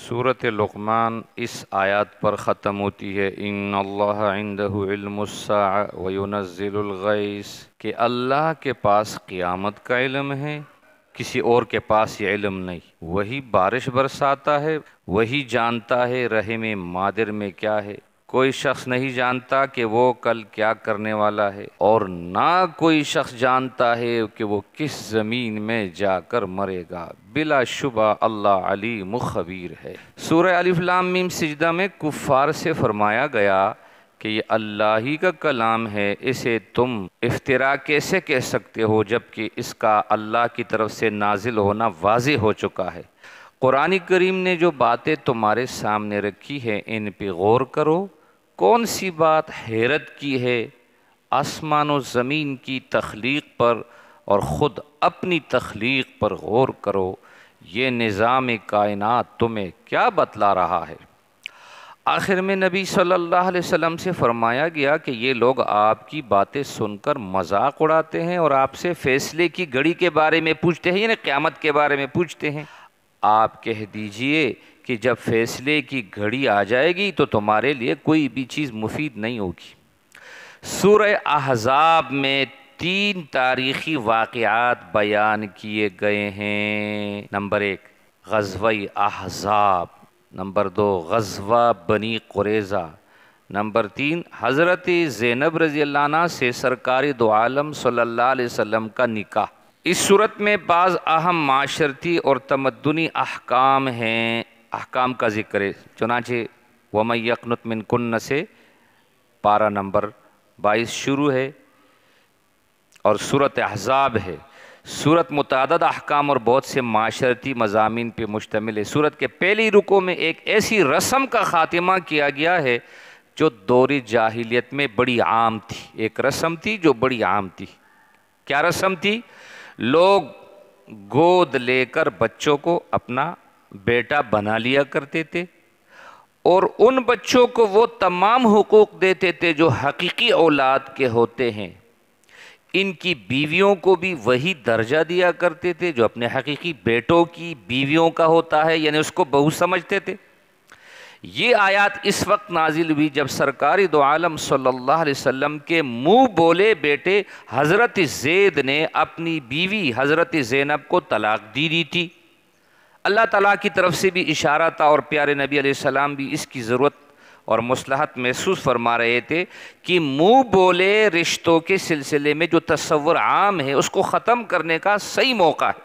سورۃ لقمان اس آیات پر ختم ہوتی ہے، ان اللہ عندہ علم الساعہ وینزل الغیث، کہ اللہ کے پاس قیامت کا علم ہے، کسی اور کے پاس یہ علم نہیں۔ وہی بارش برساتا ہے، وہی جانتا ہے رحم مادر میں کیا ہے۔ کوئی شخص نہیں جانتا کہ وہ کل کیا کرنے والا ہے، اور نہ کوئی شخص جانتا ہے کہ وہ کس زمین میں جا کر مرے گا۔ بلا شبہ اللہ علیم خبیر ہے۔ سورہ الف لام میم سجدہ میں کفار سے فرمایا گیا کہ یہ اللہ ہی کا کلام ہے، اسے تم افتراء کیسے کہہ سکتے ہو جبکہ اس کا اللہ کی طرف سے نازل ہونا واضح ہو چکا ہے۔ قرآن کریم نے جو باتیں تمہارے سامنے رکھی ہیں ان پہ غور کرو۔ کون سی بات حیرت کی ہے؟ آسمان و زمین کی تخلیق پر اور خود اپنی تخلیق پر غور کرو۔ یہ نظام کائنات تمہیں کیا بتلا رہا ہے؟ آخر میں نبی صلی اللہ علیہ وسلم سے فرمایا گیا کہ یہ لوگ آپ کی باتیں سن کر مذاق اڑاتے ہیں اور آپ سے فیصلے کی گھڑی کے بارے میں پوچھتے ہیں، یعنی قیامت کے بارے میں پوچھتے ہیں۔ آپ کہہ دیجئے کہ جب فیصلے کی گھڑی آ جائے گی تو تمہارے لیے کوئی بھی چیز مفید نہیں ہوگی۔ سورہ احزاب میں 3 تاریخی واقعات بیان کیے گئے ہیں۔ نمبر 1 غزوہ احزاب، نمبر 2 غزوہ بنی قریظہ، نمبر 3 حضرت زینب رضی اللہ عنہ سے سرکار دو عالم صلی اللہ علیہ وسلم کا نکاح۔ اس صورت میں بعض اہم معاشرتی اور تمدنی احکام ہیں، احکام کا ذکر ہے۔ چنانچہ وَمَن يَقْنُتْ مِنْكُنَّ سے پارہ نمبر 22 شروع ہے اور سورۃ احزاب ہے۔ سورت متعدد احکام اور بہت سے معاشرتی مضامین پہ مشتمل ہے۔ سورت کے پہلی رکوع میں ایک ایسی رسم کا خاتمہ کیا گیا ہے جو دور جاہلیت میں بڑی عام تھی۔ ایک رسم تھی جو بڑی عام تھی۔ کیا رسم تھی؟ لوگ گود لے کر بچوں کو اپنا بیٹا بنا لیا کرتے تھے اور ان بچوں کو وہ تمام حقوق دیتے تھے جو حقیقی اولاد کے ہوتے ہیں۔ ان کی بیویوں کو بھی وہی درجہ دیا کرتے تھے جو اپنے حقیقی بیٹوں کی بیویوں کا ہوتا ہے، یعنی اس کو بہو سمجھتے تھے۔ یہ آیات اس وقت نازل ہوئی جب سرکار دو عالم صلی اللہ علیہ وسلم کے منہ بولے بیٹے حضرت زید نے اپنی بیوی حضرت زینب کو طلاق دی تھی۔ اللہ تعالیٰ کی طرف سے بھی اشارہ تھا اور پیارے نبی علیہ السلام بھی اس کی ضرورت اور مصلحت محسوس فرما رہے تھے کہ منہ بولے رشتوں کے سلسلے میں جو تصور عام ہے اس کو ختم کرنے کا صحیح موقع ہے۔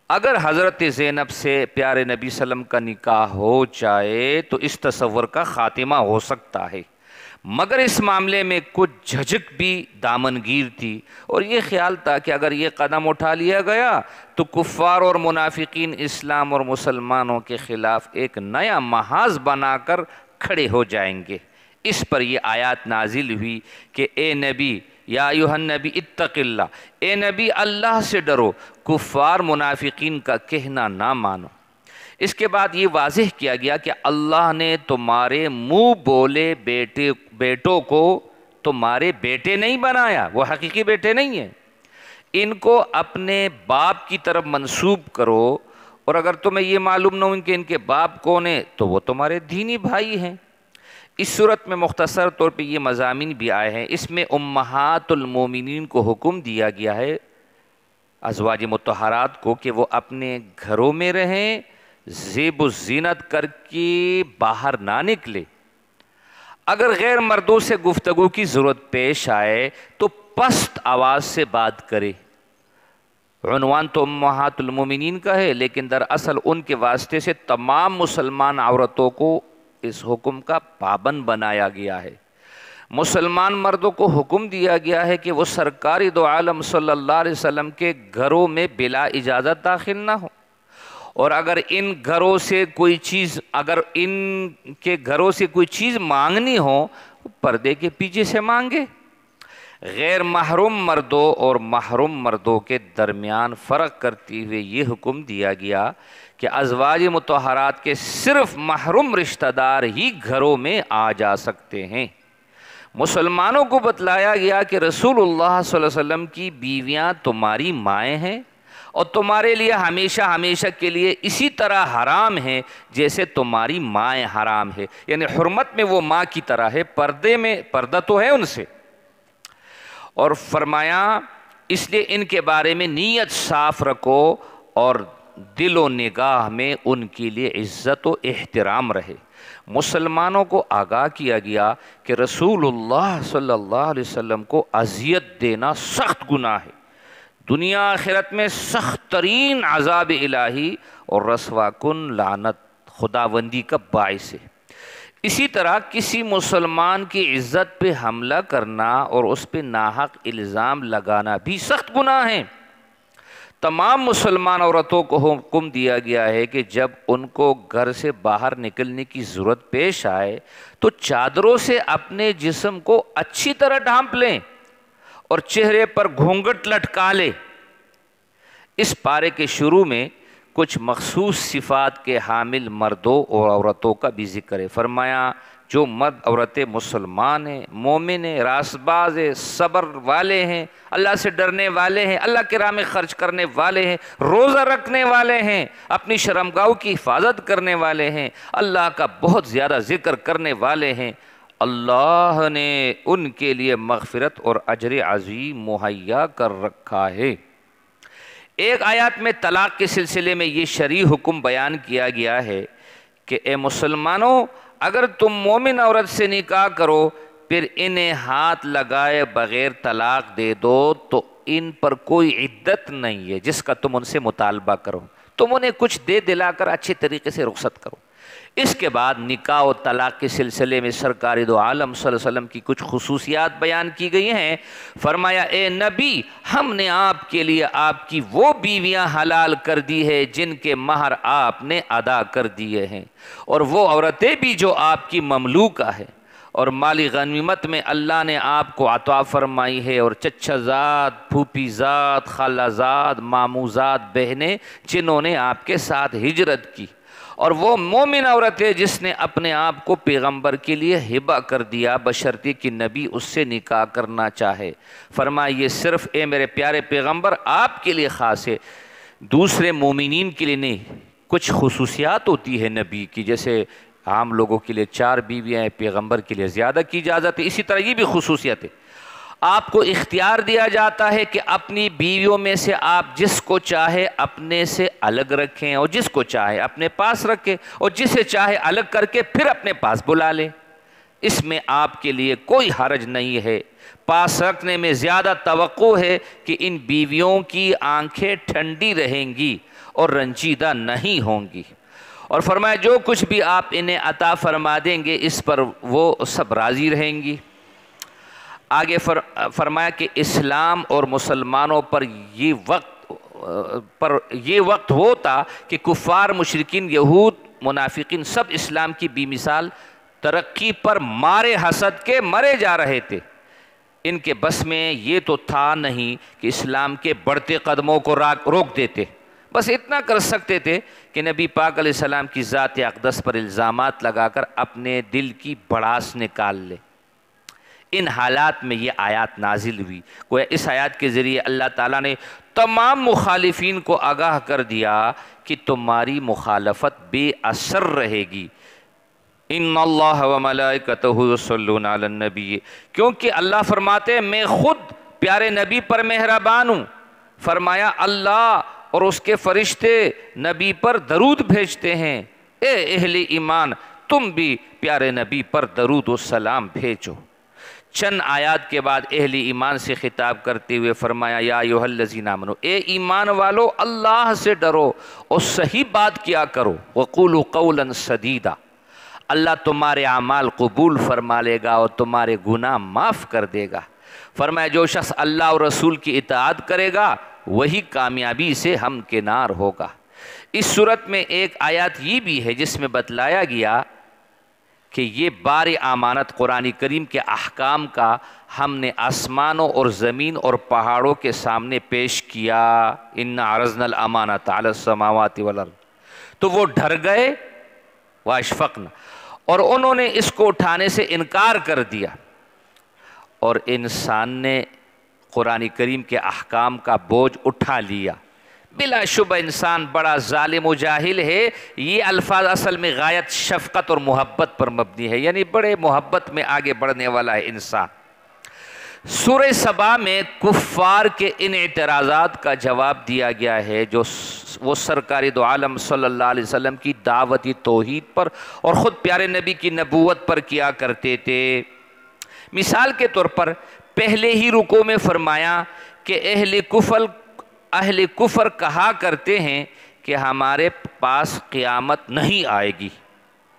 اگر حضرت زینب سے پیارے نبی صلی اللہ علیہ وسلم کا نکاح ہو جائے تو اس تصور کا خاتمہ ہو سکتا ہے، مگر اس معاملے میں کچھ جھجک بھی دامنگیر تھی اور یہ خیال تھا کہ اگر یہ قدم اٹھا لیا گیا تو کفار اور منافقین اسلام اور مسلمانوں کے خلاف ایک نیا محاذ بنا کر کھڑے ہو جائیں گے۔ اس پر یہ آیات نازل ہوئی کہ اے نبی یا ایھا النبی اتق اللہ، اے نبی اللہ سے ڈرو، کفار منافقین کا کہنا نہ مانو۔ اس کے بعد یہ واضح کیا گیا کہ اللہ نے تمہارے منہ بولے بیٹوں کو تمہارے بیٹے نہیں بنایا، وہ حقیقی بیٹے نہیں ہیں۔ ان کو اپنے باپ کی طرف منسوب کرو، اور اگر تمہیں یہ معلوم نہ ہو کہ ان کے باپ کون ہیں تو وہ تمہارے دینی بھائی ہیں۔ اس صورت میں مختصر طور پہ یہ مضامین بھی آئے ہیں۔ اس میں امہات المومنین کو حکم دیا گیا ہے، ازواج مطہرات کو، کہ وہ اپنے گھروں میں رہیں، زیب و زینت کر کے باہر نہ نکلے۔ اگر غیر مردوں سے گفتگو کی ضرورت پیش آئے تو پست آواز سے بات کرے۔ عنوان تو امہات المومنین کا ہے لیکن دراصل ان کے واسطے سے تمام مسلمان عورتوں کو اس حکم کا پابند بنایا گیا ہے۔ مسلمان مردوں کو حکم دیا گیا ہے کہ وہ سرکار دو عالم صلی اللہ علیہ وسلم کے گھروں میں بلا اجازت داخل نہ ہوں، اور اگر ان کے گھروں سے کوئی چیز مانگنی ہو پردے کے پیچھے سے مانگے۔ غیر محرم مردوں اور محرم مردوں کے درمیان فرق کرتے ہوئے یہ حکم دیا گیا کہ ازواج مطہرات کے صرف محرم رشتہ دار ہی گھروں میں آ جا سکتے ہیں۔ مسلمانوں کو بتلایا گیا کہ رسول اللہ صلی اللہ علیہ وسلم کی بیویاں تمہاری مائیں ہیں اور تمہارے لیے ہمیشہ ہمیشہ کے لیے اسی طرح حرام ہے جیسے تمہاری مائیں حرام ہے، یعنی حرمت میں وہ ماں کی طرح ہے، پردے میں پردہ تو ہے ان سے۔ اور فرمایا اس لیے ان کے بارے میں نیت صاف رکھو اور دل و نگاہ میں ان کے لیے عزت و احترام رہے۔ مسلمانوں کو آگاہ کیا گیا کہ رسول اللہ صلی اللہ علیہ وسلم کو اذیت دینا سخت گناہ ہے، دنیا آخرت میں سخت ترین عذاب الہی اور رسوا کن لعنت خداوندی کا باعث ہے۔ اسی طرح کسی مسلمان کی عزت پہ حملہ کرنا اور اس پہ ناحق الزام لگانا بھی سخت گناہ ہے۔ تمام مسلمان عورتوں کو حکم دیا گیا ہے کہ جب ان کو گھر سے باہر نکلنے کی ضرورت پیش آئے تو چادروں سے اپنے جسم کو اچھی طرح ڈھانپ لیں اور چہرے پر گھونگھٹ لٹکا لیں۔ اس پارے کے شروع میں کچھ مخصوص صفات کے حامل مردوں اور عورتوں کا بھی ذکر ہے۔ فرمایا جو مرد عورتیں مسلمان ہیں، مومن ہیں، راست باز ہیں، صبر والے ہیں، اللہ سے ڈرنے والے ہیں، اللہ کے راہ میں خرچ کرنے والے ہیں، روزہ رکھنے والے ہیں، اپنی شرمگاہوں کی حفاظت کرنے والے ہیں، اللہ کا بہت زیادہ ذکر کرنے والے ہیں، اللہ نے ان کے لیے مغفرت اور اجر عظیم مہیا کر رکھا ہے۔ ایک آیات میں طلاق کے سلسلے میں یہ شرعی حکم بیان کیا گیا ہے کہ اے مسلمانوں، اگر تم مومن عورت سے نکاح کرو پھر انہیں ہاتھ لگائے بغیر طلاق دے دو تو ان پر کوئی عدت نہیں ہے جس کا تم ان سے مطالبہ کرو، تم انہیں کچھ دے دلا کر اچھے طریقے سے رخصت کرو۔ اس کے بعد نکاح و طلاق کے سلسلے میں سرکار دو عالم صلی اللہ علیہ وسلم کی کچھ خصوصیات بیان کی گئی ہیں۔ فرمایا اے نبی، ہم نے آپ کے لیے آپ کی وہ بیویاں حلال کر دی ہے جن کے مہر آپ نے ادا کر دیے ہیں، اور وہ عورتیں بھی جو آپ کی مملوکہ ہیں، اور مالی غنیمت میں اللہ نے آپ کو عطا فرمائی ہے، اور چچا زاد، پھوپھی زاد، خالہ زاد، ماموں زاد بہنیں جنہوں نے آپ کے ساتھ ہجرت کی، اور وہ مومن عورت ہے جس نے اپنے آپ کو پیغمبر کے لیے ہبہ کر دیا بشرطے کہ نبی اس سے نکاح کرنا چاہے۔ فرمایا یہ صرف اے میرے پیارے پیغمبر آپ کے لیے خاص ہے، دوسرے مومنین کے لیے نہیں۔ کچھ خصوصیات ہوتی ہے نبی کی، جیسے عام لوگوں کے لیے 4 بیویاں ہیں، پیغمبر کے لیے زیادہ کی اجازت ہے، اسی طرح یہ بھی خصوصیت ہے۔ آپ کو اختیار دیا جاتا ہے کہ اپنی بیویوں میں سے آپ جس کو چاہے اپنے سے الگ رکھیں اور جس کو چاہے اپنے پاس رکھیں، اور جسے چاہے الگ کر کے پھر اپنے پاس بلا لیں، اس میں آپ کے لیے کوئی حرج نہیں ہے۔ پاس رکھنے میں زیادہ توقع ہے کہ ان بیویوں کی آنکھیں ٹھنڈی رہیں گی اور رنجیدہ نہیں ہوں گی، اور فرمایا جو کچھ بھی آپ انہیں عطا فرما دیں گے اس پر وہ سب راضی رہیں گی۔ آگے فرمایا کہ اسلام اور مسلمانوں پر یہ وقت وہ تھا کہ کفار، مشرکین، یہود، منافقین سب اسلام کی بے مثال ترقی پر مارے حسد کے مرے جا رہے تھے۔ ان کے بس میں یہ تو تھا نہیں کہ اسلام کے بڑھتے قدموں کو روک دیتے، بس اتنا کر سکتے تھے کہ نبی پاک علیہ السلام کی ذات اقدس پر الزامات لگا کر اپنے دل کی بڑاس نکال لے۔ ان حالات میں یہ آیات نازل ہوئی، گویا اس آیات کے ذریعے اللہ تعالیٰ نے تمام مخالفین کو آگاہ کر دیا کہ تمہاری مخالفت بے اثر رہے گی۔ ان اللہ و ملائکتہ یصلون علی النبی، کیونکہ اللہ فرماتے ہیں میں خود پیارے نبی پر مہربان ہوں۔ فرمایا اللہ اور اس کے فرشتے نبی پر درود بھیجتے ہیں، اے اہل ایمان تم بھی پیارے نبی پر درود و سلام بھیجو۔ چند آیات کے بعد اہل ایمان سے خطاب کرتے ہوئے فرمایا یا ایھا الذین آمنوا، اے ایمان والو اللہ سے ڈرو اور صحیح بات کیا کرو، وقولوا قولا سدیدا، اللہ تمہارے اعمال قبول فرما لے گا اور تمہارے گناہ معاف کر دے گا۔ فرمایا جو شخص اللہ اور رسول کی اطاعت کرے گا وہی کامیابی سے ہمکنار ہوگا۔ اس صورت میں ایک آیات یہ بھی ہے جس میں بتلایا گیا کہ یہ بار امانت قرآن کریم کے احکام کا ہم نے آسمانوں اور زمین اور پہاڑوں کے سامنے پیش کیا، اِنَّا عَرَضْنَا الْأَمَانَةَ عَلَى السَّمَاوَاتِ وَالْأَرْضِ، تو وہ ڈر گئے وَأَشْفَقْنَا، اور انہوں نے اس کو اٹھانے سے انکار کر دیا، اور انسان نے قرآن کریم کے احکام کا بوجھ اٹھا لیا۔ بلا شبہ انسان بڑا ظالم و جاہل ہے۔ یہ الفاظ اصل میں غایت شفقت اور محبت پر مبنی ہے، یعنی بڑے محبت میں آگے بڑھنے والا ہے انسان۔ سورہ سبا میں کفار کے ان اعتراضات کا جواب دیا گیا ہے جو وہ سرکار دو عالم صلی اللہ علیہ وسلم کی دعوتی توحید پر اور خود پیارے نبی کی نبوت پر کیا کرتے تھے۔ مثال کے طور پر پہلے ہی رکوع میں فرمایا کہ اہل کفر کہا کرتے ہیں کہ ہمارے پاس قیامت نہیں آئے گی۔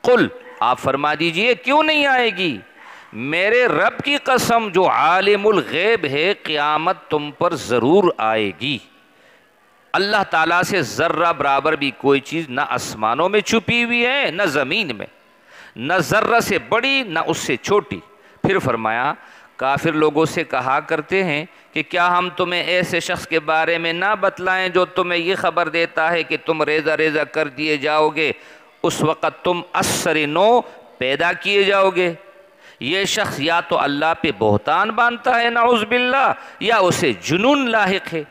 قل، آپ فرما دیجئے کیوں نہیں آئے گی؟ میرے رب کی قسم جو عالم الغیب ہے، قیامت تم پر ضرور آئے گی۔ اللہ تعالیٰ سے ذرہ برابر بھی کوئی چیز نہ آسمانوں میں چھپی ہوئی ہے نہ زمین میں، نہ ذرہ سے بڑی نہ اس سے چھوٹی۔ پھر فرمایا کافر لوگوں سے کہا کرتے ہیں کہ کیا ہم تمہیں ایسے شخص کے بارے میں نہ بتلائیں جو تمہیں یہ خبر دیتا ہے کہ تم ریزہ ریزہ کر دیے جاؤ گے، اس وقت تم اثر نو پیدا کیے جاؤ گے۔ یہ شخص یا تو اللہ پہ بہتان باندھتا ہے نعوذ باللہ، یا اسے جنون لاحق ہے۔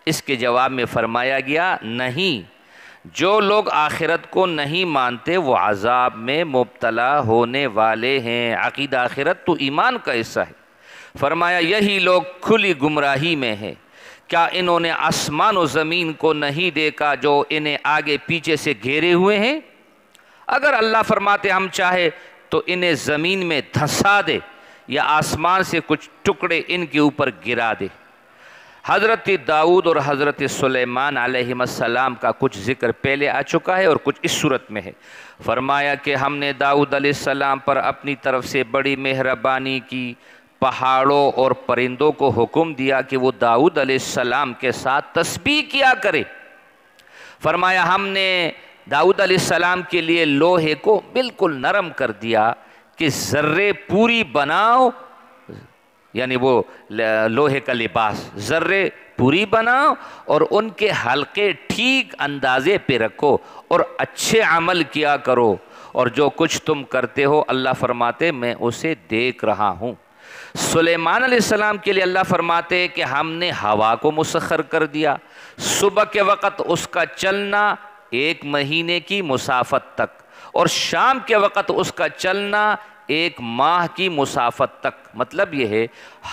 اس کے جواب میں فرمایا گیا نہیں، جو لوگ آخرت کو نہیں مانتے وہ عذاب میں مبتلا ہونے والے ہیں۔ عقیدہ آخرت تو ایمان کا حصہ ہے۔ فرمایا یہی لوگ کھلی گمراہی میں ہیں۔ کیا انہوں نے آسمان و زمین کو نہیں دیکھا جو انہیں آگے پیچھے سے گھیرے ہوئے ہیں؟ اگر اللہ فرماتے ہم چاہے تو انہیں زمین میں دھسا دے یا آسمان سے کچھ ٹکڑے ان کے اوپر گرا دے۔ حضرت داؤد اور حضرت سلیمان علیہ السلام کا کچھ ذکر پہلے آ چکا ہے اور کچھ اس صورت میں ہے۔ فرمایا کہ ہم نے داؤد علیہ السلام پر اپنی طرف سے بڑی مہربانی کی، پہاڑوں اور پرندوں کو حکم دیا کہ وہ داؤد علیہ السلام کے ساتھ تسبیح کیا کرے۔ فرمایا ہم نے داؤد علیہ السلام کے لیے لوہے کو بالکل نرم کر دیا کہ ذرے پوری بناؤ، یعنی وہ لوہے کا لباس، ذرے پوری بناؤ اور ان کے حلقے ٹھیک اندازے پہ رکھو اور اچھے عمل کیا کرو، اور جو کچھ تم کرتے ہو اللہ فرماتے میں اسے دیکھ رہا ہوں۔ سلیمان علیہ السلام کے لیے اللہ فرماتے کہ ہم نے ہوا کو مسخر کر دیا، صبح کے وقت اس کا چلنا 1 مہینے کی مسافت تک اور شام کے وقت اس کا چلنا 1 ماہ کی مسافت تک۔ مطلب یہ ہے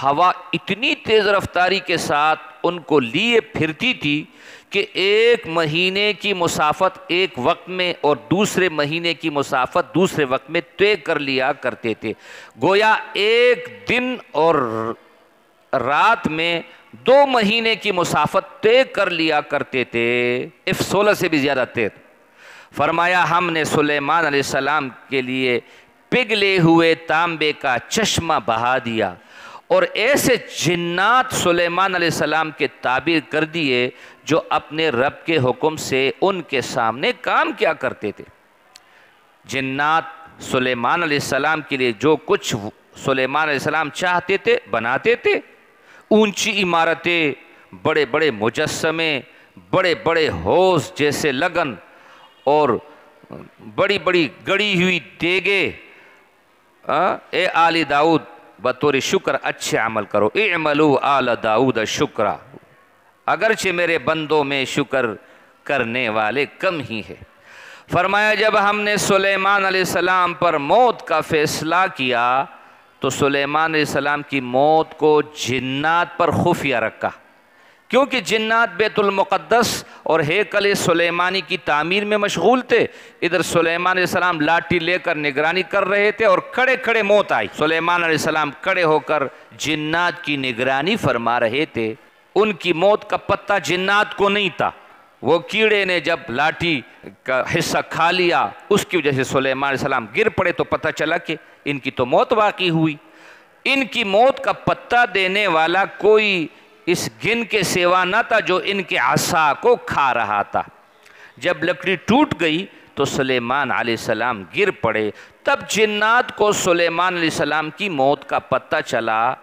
ہوا اتنی تیز رفتاری کے ساتھ ان کو لیے پھرتی تھی کہ 1 مہینے کی مسافت ایک وقت میں اور دوسرے مہینے کی مسافت دوسرے وقت میں طے کر لیا کرتے تھے۔ گویا 1 دن اور رات میں 2 مہینے کی مسافت طے کر لیا کرتے تھے، F16 سے بھی زیادہ تیز۔ فرمایا ہم نے سلیمان علیہ السلام کے لیے پگھلے ہوئے تانبے کا چشمہ بہا دیا اور ایسے جنات سلیمان علیہ السلام کے تعبیر کر دیے جو اپنے رب کے حکم سے ان کے سامنے کام کیا کرتے تھے۔ جنات سلیمان علیہ السلام کے لیے جو کچھ سلیمان علیہ السلام چاہتے تھے بناتے تھے، اونچی عمارتیں، بڑے بڑے مجسمے، بڑے بڑے حوض جیسے لگن اور بڑی بڑی گڑی ہوئی دیگیں۔ اے آل داؤد بطور شکر اچھے عمل کرو، اعملوا آل داؤد شکرا، اگرچہ میرے بندوں میں شکر کرنے والے کم ہی ہیں۔ فرمایا جب ہم نے سلیمان علیہ السلام پر موت کا فیصلہ کیا تو سلیمان علیہ السلام کی موت کو جنات پر خفیہ رکھا، کیونکہ جنات بیت المقدس اور ہیکل سلیمانی کی تعمیر میں مشغول تھے۔ ادھر سلیمان علیہ السلام لاٹھی لے کر نگرانی کر رہے تھے اور کھڑے کھڑے موت آئی۔ سلیمان علیہ السلام کھڑے ہو کر جنات کی نگرانی فرما رہے تھے۔ ان کی موت کا پتہ جنات کو نہیں تھا۔ وہ کیڑے نے جب لاٹھی کا حصہ کھا لیا اس کی وجہ سے سلیمان علیہ السلام گر پڑے تو پتہ چلا کہ ان کی تو موت واقع ہوئی۔ ان کی موت کا پتہ دینے والا کوئی اس گن کے سوا نہ تھا جو ان کے عصا کو کھا رہا تھا۔ جب لکڑی ٹوٹ گئی تو سلیمان علیہ السلام گر پڑے، تب جنات کو سلیمان علیہ السلام کی موت کا پتہ چلا،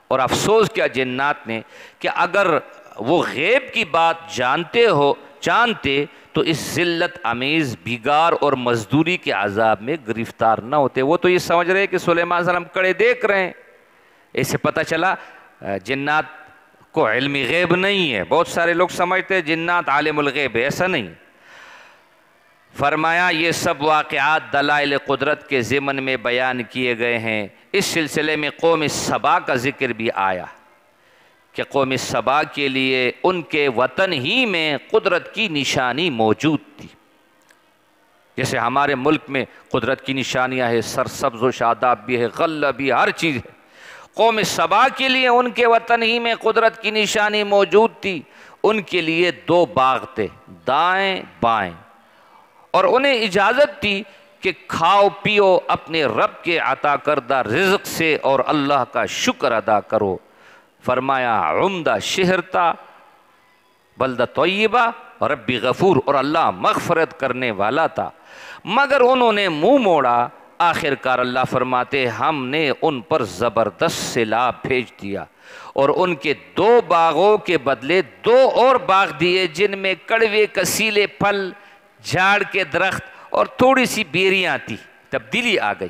اور افسوس کیا جنات نے کہ اگر وہ غیب کی بات جانتے تو اس ذلت آمیز بگار اور مزدوری کے عذاب میں گرفتار نہ ہوتے۔ وہ تو یہ سمجھ رہے کہ سلیمان علیہ السلام کڑے دیکھ رہے ہیں۔ اسے پتہ چلا جنات کو علم غیب نہیں ہے۔ بہت سارے لوگ سمجھتے ہیں جنات عالم الغیب ہے، ایسا نہیں۔ فرمایا یہ سب واقعات دلائل قدرت کے ضمن میں بیان کیے گئے ہیں۔ اس سلسلے میں قوم سبا کا ذکر بھی آیا کہ قوم سبا کے لیے ان کے وطن ہی میں قدرت کی نشانی موجود تھی۔ جیسے ہمارے ملک میں قدرت کی نشانیاں ہیں، سرسبز و شاداب بھی ہے، غلہ بھی، ہر چیز ہے۔ قوم سبا کے لیے ان کے وطن ہی میں قدرت کی نشانی موجود تھی۔ ان کے لیے 2 باغ تھے، دائیں بائیں، اور انہیں اجازت تھی کہ کھاؤ پیو اپنے رب کے عطا کردہ رزق سے اور اللہ کا شکر ادا کرو۔ فرمایا عمدہ شہر تھا، بلدہ طیبہ، ربی غفور، اور اللہ مغفرت کرنے والا تھا، مگر انہوں نے منہ موڑا۔ آخر کار اللہ فرماتے ہم نے ان پر زبردست سیلاب بھیج دیا، اور ان کے 2 باغوں کے بدلے 2 اور باغ دیے، جن میں کڑوے کسیلے پھل، جھاڑ کے درخت اور تھوڑی سی بیریاں تھی۔ تبدیلی آ گئی۔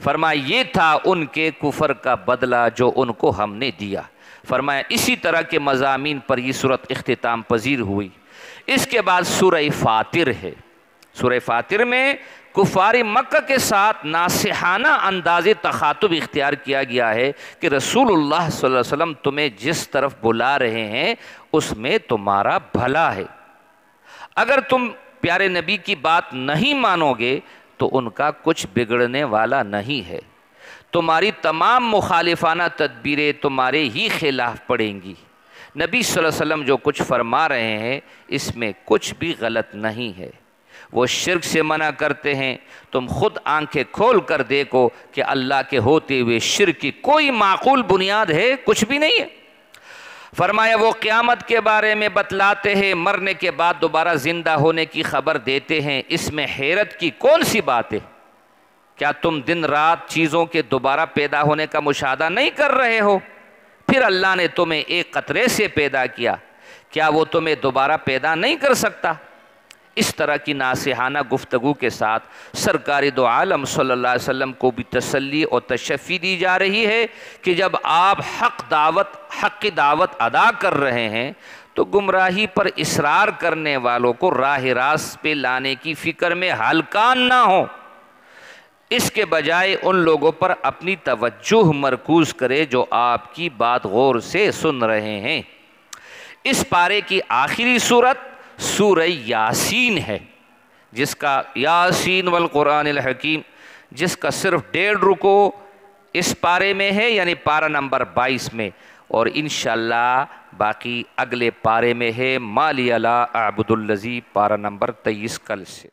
فرمایا یہ تھا ان کے کفر کا بدلہ جو ان کو ہم نے دیا۔ فرمایا اسی طرح کے مضامین پر یہ صورت اختتام پذیر ہوئی۔ اس کے بعد سورہ فاطر ہے۔ سورہ فاطر میں کفار مکہ کے ساتھ ناصحانہ انداز تخاطب اختیار کیا گیا ہے کہ رسول اللہ صلی اللہ علیہ وسلم تمہیں جس طرف بلا رہے ہیں اس میں تمہارا بھلا ہے۔ اگر تم پیارے نبی کی بات نہیں مانو گے تو ان کا کچھ بگڑنے والا نہیں ہے، تمہاری تمام مخالفانہ تدبیریں تمہارے ہی خلاف پڑیں گی۔ نبی صلی اللہ علیہ وسلم جو کچھ فرما رہے ہیں اس میں کچھ بھی غلط نہیں ہے۔ وہ شرک سے منع کرتے ہیں، تم خود آنکھیں کھول کر دیکھو کہ اللہ کے ہوتے ہوئے شرک کی کوئی معقول بنیاد ہے؟ کچھ بھی نہیں ہے۔ فرمایا وہ قیامت کے بارے میں بتلاتے ہیں، مرنے کے بعد دوبارہ زندہ ہونے کی خبر دیتے ہیں، اس میں حیرت کی کون سی بات ہے؟ کیا تم دن رات چیزوں کے دوبارہ پیدا ہونے کا مشاہدہ نہیں کر رہے ہو؟ پھر اللہ نے تمہیں ایک قطرے سے پیدا کیا، کیا وہ تمہیں دوبارہ پیدا نہیں کر سکتا؟ اس طرح کی ناصحانہ گفتگو کے ساتھ سرکار دو عالم صلی اللہ علیہ وسلم کو بھی تسلی اور تشفی دی جا رہی ہے کہ جب آپ حق کی دعوت ادا کر رہے ہیں تو گمراہی پر اصرار کرنے والوں کو راہ راست پہ لانے کی فکر میں ہلکان نہ ہو، اس کے بجائے ان لوگوں پر اپنی توجہ مرکوز کرے جو آپ کی بات غور سے سن رہے ہیں۔ اس پارے کی آخری سورت سورہ یاسین ہے، جس کا یاسین والقرآن الحکیم، جس کا صرف 1.5 رکوع اس پارے میں ہے، یعنی پارہ نمبر 22 میں، اور انشاءاللہ باقی اگلے پارے میں ہے ما لی لا اعبد الذی، پارہ نمبر 23 کل سے۔